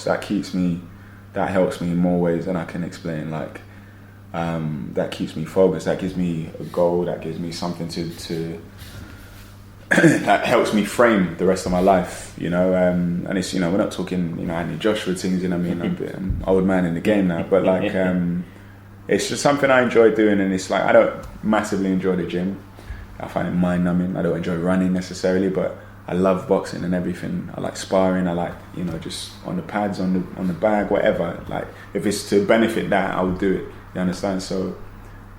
That helps me in more ways than I can explain. Like, that keeps me focused. That gives me a goal. That gives me something to that helps me frame the rest of my life, you know. And it's, you know, we're not talking, you know, Andy Joshua things, you know what I mean? I'm old man in the game now, but like, it's just something I enjoy doing. And it's like, I don't massively enjoy the gym. I find it mind numbing. I don't enjoy running necessarily, but I love boxing and everything. I like sparring. I like, you know, just on the pads, on the bag, whatever. Like, if it's to benefit that, I will do it. You understand? So,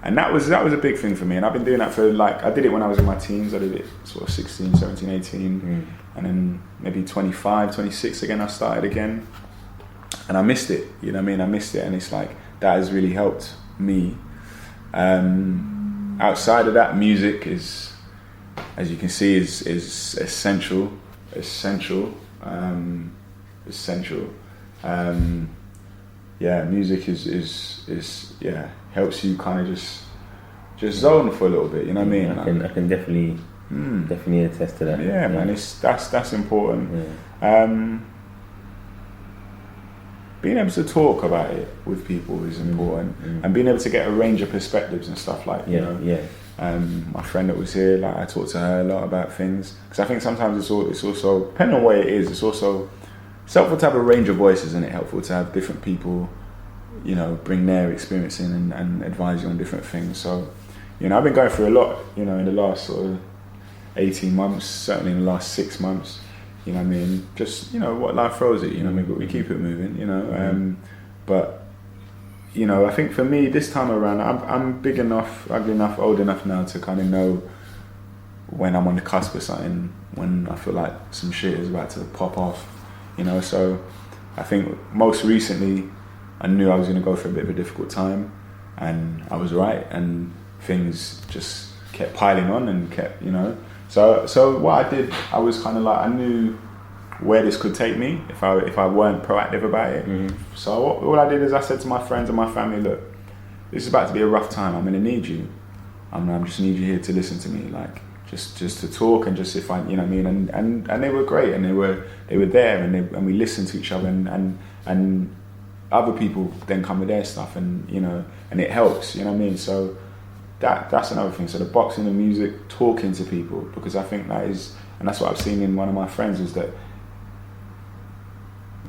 and that was a big thing for me. And I've been doing that for, like, I did it when I was in my teens. I did it sort of 16, 17, 18. And then maybe 25, 26 again, I started again. And I missed it. You know what I mean? I missed it. And it's like, that has really helped me. Outside of that, music is, as you can see, is essential. Yeah, music is helps you kind of just zone for a little bit. You know what I mean? I can definitely attest to that. Yeah, man, that's important. Yeah. Being able to talk about it with people is important, and being able to get a range of perspectives and stuff, like, you know. My friend that was here, like, I talked to her a lot about things, because I think sometimes it's also, depending on what it is, it's also it's helpful to have a range of voices, and it's helpful to have different people, you know, bring their experience in and advise you on different things. So, you know, I've been going through a lot, you know, in the last sort of 18 months, certainly in the last 6 months. You know what I mean? Just, you know, what life throws at you, you know what I mean? But we keep it moving, you know. But, you know, I think for me this time around, I'm big enough, ugly enough, old enough now to kind of know when I'm on the cusp of something, when I feel like some shit is about to pop off, you know. So I think most recently I knew I was going to go through a bit of a difficult time, and I was right, and things just kept piling on and kept, you know. So what I did, I was kind of like, I knew where this could take me if I weren't proactive about it. So all I did is I said to my friends and my family, look, this is about to be a rough time. I'm going to need you. I'm just need you here to listen to me, like, just to talk, and just, if I, you know what I mean. And they were great, and they were there, and we listened to each other, and other people then come with their stuff, and, you know, and it helps, you know what I mean. So that's another thing. So the boxing and music, talking to people, because I think that is, and that's what I've seen in one of my friends, is that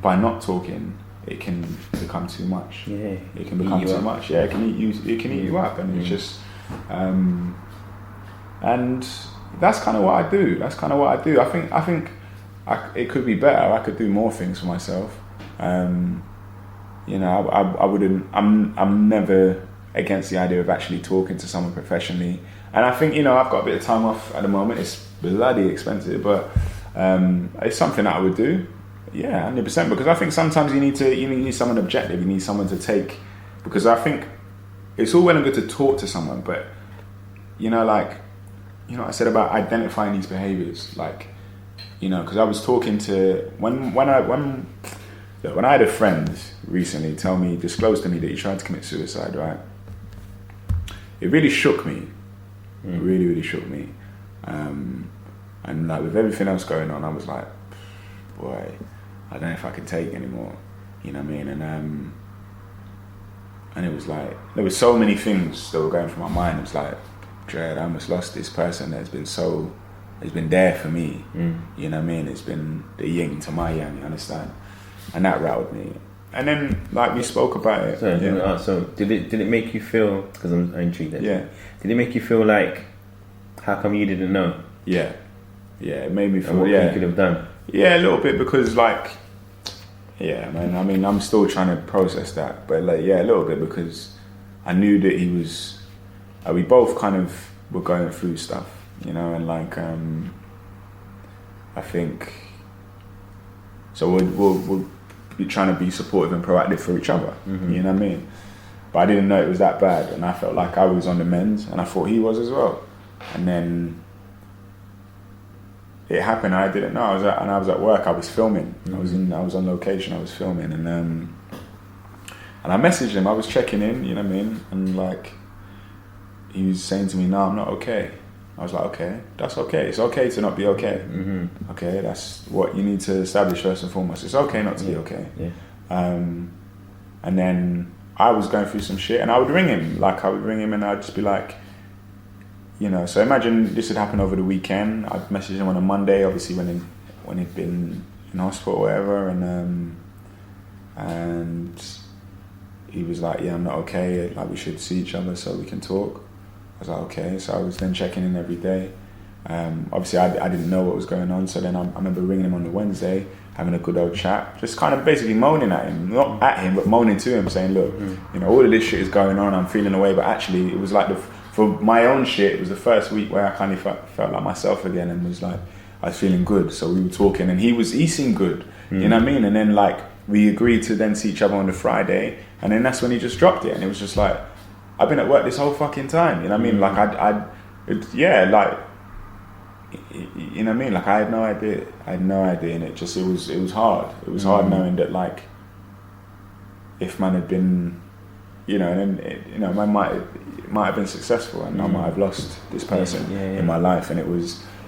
by not talking, it can become too much. Yeah, it can become too much. Yeah, it can eat you up, and it's just, and that's kind of what I do. I think it could be better. I could do more things for myself. You know, I wouldn't. I'm never against the idea of actually talking to someone professionally. And I think, you know, I've got a bit of time off at the moment. It's bloody expensive, but it's something that I would do. Yeah, 100%. Because I think sometimes you need someone objective. You need someone to take, because I think it's all well and good to talk to someone, but, you know, like, you know, I said about identifying these behaviors, like, you know, because I was talking to when I had a friend recently disclose to me that he tried to commit suicide, right? It really shook me. It really, really shook me. And like, with everything else going on, I was like, boy, I don't know if I can take anymore. You know what I mean? And it was like, there were so many things that were going through my mind. It was like, Dread, I almost lost this person that's been there for me. You know what I mean? It's been the yin to my yang, you understand? And that rattled me. And then, like, we spoke about it. So did it make you feel, because I'm intrigued, yeah, did it make you feel like, how come you didn't know? Yeah, it made me feel, what you could have done. Yeah, a little bit, because, like, yeah, man, I mean, I'm still trying to process that, but, like, yeah, a little bit, because I knew that he was, we both kind of were going through stuff, you know, and, like, I think, so we'll be trying to be supportive and proactive for each other, you know what I mean? But I didn't know it was that bad, and I felt like I was on the mend, and I thought he was as well. And then it happened. I didn't know. I was at work. I was filming. I was on location. I was filming, and I messaged him. I was checking in. You know what I mean? And, like, he was saying to me, "No, I'm not okay." I was like, okay, that's okay. It's okay to not be okay. Mm-hmm. Okay, that's what you need to establish first and foremost. It's okay not to be okay. Yeah. And then I was going through some shit, and I would ring him. Like, I would ring him, and I'd just be like, you know. So imagine this had happened over the weekend. I'd message him on a Monday, obviously when he'd been in hospital or whatever, and he was like, yeah, I'm not okay. Like, we should see each other so we can talk. I was like, okay. So I was then checking in every day. Obviously, I didn't know what was going on. So then I remember ringing him on the Wednesday, having a good old chat, just kind of basically moaning at him, not at him, but moaning to him, saying, look, you know, all of this shit is going on. I'm feeling away, but actually, it was like for my own shit, it was the first week where I kind of felt like myself again, and was like, I was feeling good. So we were talking, and he seemed good. You know what I mean? And then like we agreed to then see each other on the Friday, and then that's when he just dropped it, and it was just like, I've been at work this whole fucking time. You know what I mean? Like like. You know what I mean? Like, I had no idea, and it was hard. It was hard knowing that, like, if man had been, you know, and then man might have been successful, and I might have lost this person in my life, and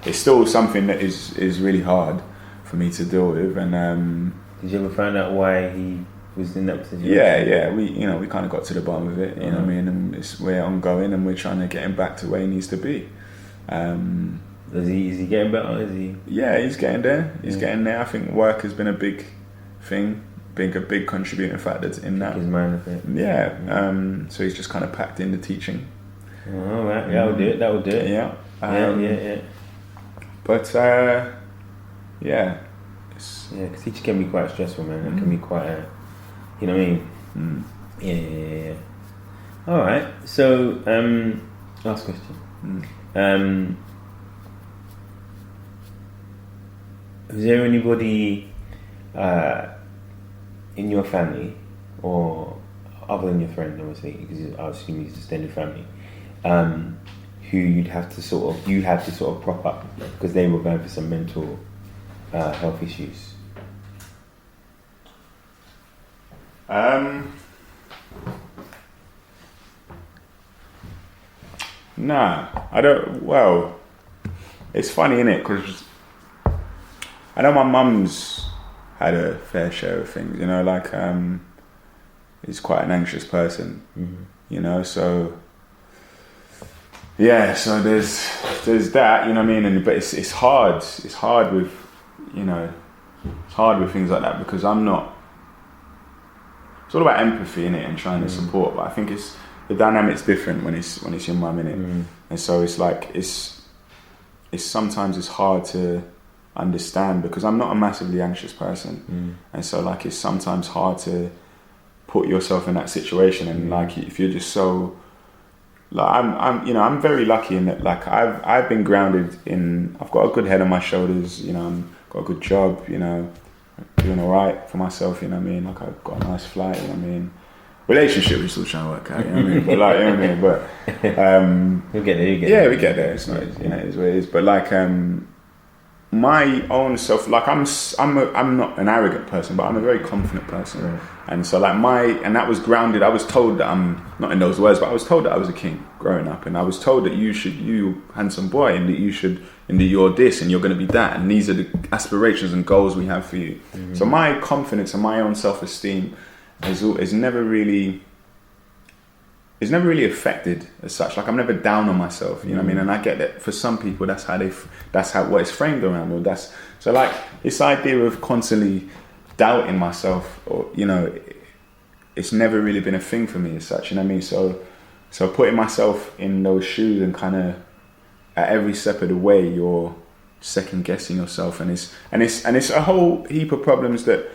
it's still something that is really hard for me to deal with. And did you ever find out why he was in that position? Yeah, we kind of got to the bottom of it. You know what I mean? And we're ongoing, and we're trying to get him back to where he needs to be. Is he getting better? Yeah, he's getting there. He's getting there. I think work has been a big thing, a big contributing factor in that. His mind of it. Yeah. So he's just kind of packed in the teaching. All right. That will do it. Yeah. Yeah. But yeah. Because teaching can be quite stressful, man. It can be quite, you know what I mean? Yeah. All right. So, last question. Is there anybody in your family, or other than your friend, obviously, because I assume he's extended family, who you had to sort of prop up because they were going for some mental health issues? Nah, I don't. Well, it's funny, innit? Because I know my mum's had a fair share of things, you know, like, he's quite an anxious person, you know, so, yeah, so there's that, you know what I mean, but it's hard with, you know, it's hard with things like that, because it's all about empathy, innit, and trying to support, but I think the dynamic's different when it's your mum, innit, and so it's like, it's sometimes it's hard to understand, because I'm not a massively anxious person, and so like it's sometimes hard to put yourself in that situation, and like if you're just so like I'm very lucky in that, like I've been grounded in, I've got a good head on my shoulders, you know, I've got a good job, you know, doing all right for myself, you know what I mean, like I've got a nice flight, you know what I mean, relationship we're still trying to work out, you know what I mean, but like, you know what I mean, but you'll get there, yeah, we get there, it's not, you know, it's what it is, but like my own self, like I'm not an arrogant person, but I'm a very confident person, and so like and that was grounded. I was told that I'm not in those words, but I was told that I was a king growing up, and I was told that you handsome boy, and that you're this, and you're going to be that, and these are the aspirations and goals we have for you. So my confidence and my own self-esteem is never really affected as such. Like I'm never down on myself, you know what I mean? And I get that for some people that's what it's framed around, or so like this idea of constantly doubting myself, or you know, it's never really been a thing for me as such, you know what I mean? So putting myself in those shoes, and kind of at every step of the way you're second guessing yourself, and it's a whole heap of problems that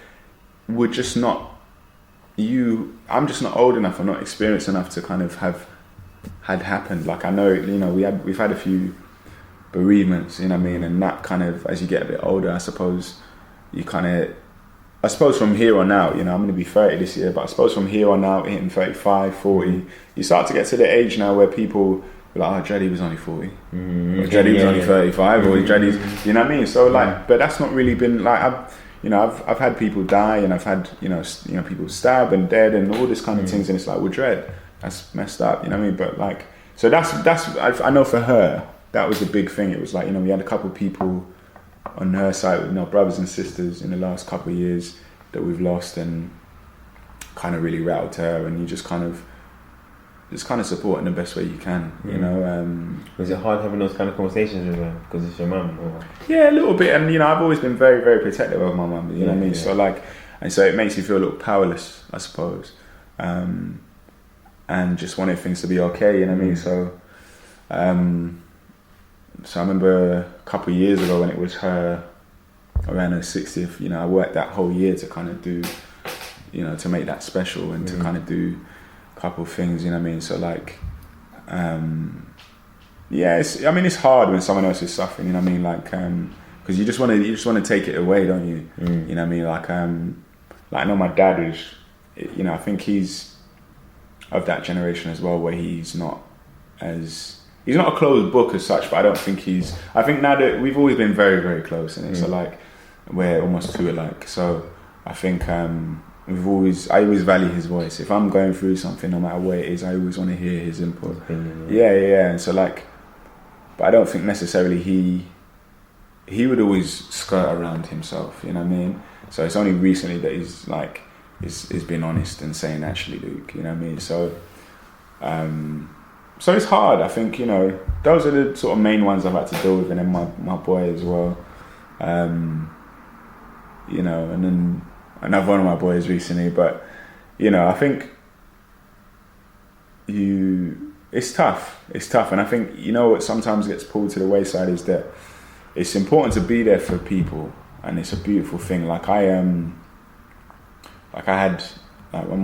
would just not I'm just not old enough or not experienced enough to kind of have had happened. Like I know, you know, we've had a few bereavements, you know what I mean, and that kind of, as you get a bit older, I suppose from here on out, you know, I'm going to be 30 this year, but I suppose from here on out, hitting 35, 40, you start to get to the age now where people are like, oh, Dreddy was only 40, or Dreddy was only 35, or Dreddy's, you know what I mean? So like, but that's not really been like, I've had people die, and I've had, you know, people stab and dead and all this kind of things, and it's like, well, Dred, that's messed up, you know what I mean? But like, so that's I know for her, that was the big thing. It was like, you know, we had a couple of people on her side, you know, brothers and sisters in the last couple of years that we've lost, and kind of really rattled her, and you just kind of support in the best way you can, you know. Was it hard having those kind of conversations with her because it's your mum? Yeah, a little bit, and you know, I've always been very, very protective of my mum. You know what I mean? So like, and so it makes you feel a little powerless, I suppose, and just wanted things to be okay. You know what I mean? So, so I remember a couple of years ago when it was her around her 60th. You know, I worked that whole year to kind of do, you know, to make that special and to kind of do couple of things, you know what I mean? So like, it's hard when someone else is suffering, you know what I mean? Like, because you just want to take it away, don't you? You know what I mean? Like, I know my dad is, you know, I think he's of that generation as well, where he's not a closed book as such, but I think now that we've always been very, very close, and so like, we're almost too alike. So I think, I always value his voice. If I'm going through something, no matter what it is, I always want to hear his input. Yeah. And so like, but I don't think necessarily he would always skirt around himself, you know what I mean? So it's only recently that he's like, he's been honest and saying, actually, Luke, you know what I mean? So, so it's hard. I think, you know, those are the sort of main ones I've had to deal with, and then my boy as well. You know, and then another one of my boys recently, but you know, I think it's tough, and I think, you know, what sometimes gets pulled to the wayside is that it's important to be there for people, and it's a beautiful thing. Like I had when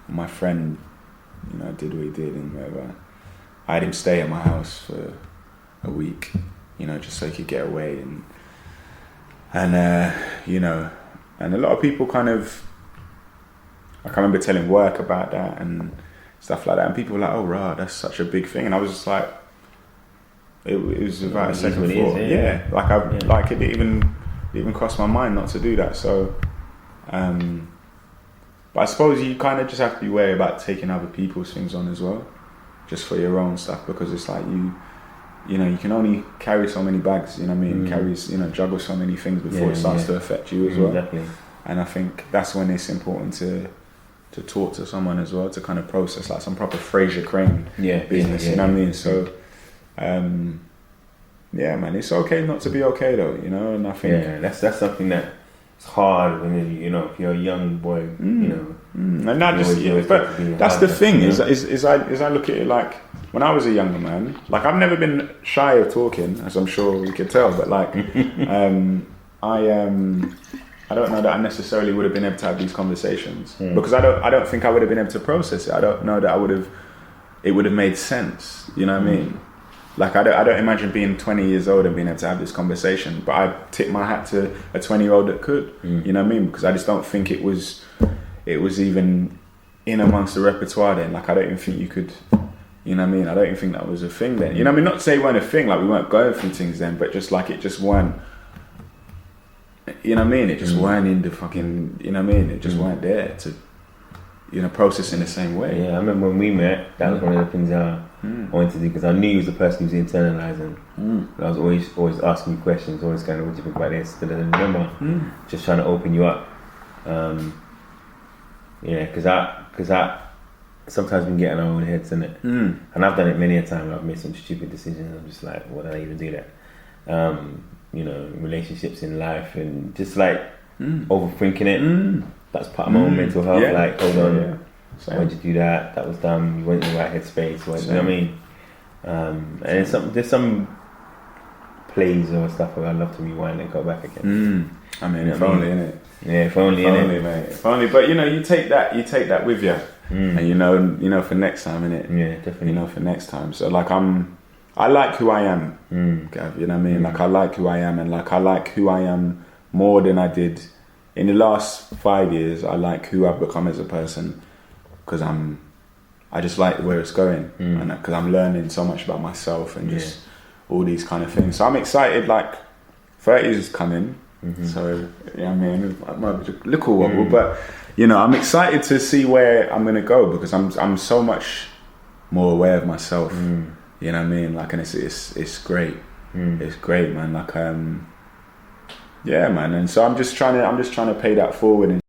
my friend, you know, did what he did and whatever, I had him stay at my house for a week, you know, just so he could get away, and you know, and a lot of people kind of, I can remember telling work about that and stuff like that, and people were like, oh rah, that's such a big thing, and I was just like, it was about a second thought. Like it didn't even cross my mind not to do that. So but I suppose you kind of just have to be wary about taking other people's things on as well, just for your own stuff, because it's like you know, you can only carry so many bags, you know what I mean? Juggle so many things before it starts to affect you as well. Exactly. And I think that's when it's important to talk to someone as well, to kind of process, like some proper Fraser Crane business, you know what I mean? So, yeah, man, it's okay not to be okay though, you know, and I think... that's something that it's hard when, you know, if you're a young boy, you know... And not just, but that's the thing, is I look at it like, when I was a younger man, like I've never been shy of talking, as I'm sure we could tell, but like, I don't know that I necessarily would have been able to have these conversations, because I don't think I would have been able to process it. I don't know that it would have made sense, you know what I mean? Like I don't imagine being 20 years old and being able to have this conversation, but I tip my hat to a 20-year-old that could, you know what I mean? Because I just don't think it was even in amongst the repertoire then. Like I don't even think you could, you know what I mean? I don't even think that was a thing then. You know what I mean? Not to say it weren't a thing, like we weren't going through things then, but just like it just weren't, you know what I mean? It just weren't in the fucking, you know what I mean? It just weren't there to, you know, process in the same way. Yeah, I remember when we met, that was one of the things I wanted to do, because I knew he was the person who was internalising. I was always asking you questions, always kind of, what do you think about this? And I remember just trying to open you up. Yeah, because I sometimes we can get in our own heads, innit? And I've done it many a time. I've made some stupid decisions. I'm just like, why did I even do that? You know, relationships in life, and just like overthinking it. That's part of my own mental health. Yeah. Like, hold on, why'd you do that? That was dumb. You weren't in the right headspace. You know what I mean? And there's some plays or stuff where I love to rewind and go back again. I mean, if only, innit? Yeah, if only, innit? Mate. If only, but you know, you take that with you, and you know, for next time, innit? Yeah, definitely. You know, for next time. So like, I like who I am, Gav, you know what I mean? Like I like who I am, and like I like who I am more than I did in the last 5 years. I like who I've become as a person, because I just like where it's going, and because I'm learning so much about myself and just all these kind of things. So I'm excited. Like 30s is coming, so yeah, I mean, I might be a little wobble, but you know, I'm excited to see where I'm gonna go, because I'm so much more aware of myself You know what I mean? Like, and it's great. It's great, man. Like, yeah, man. And so I'm just trying to pay that forward and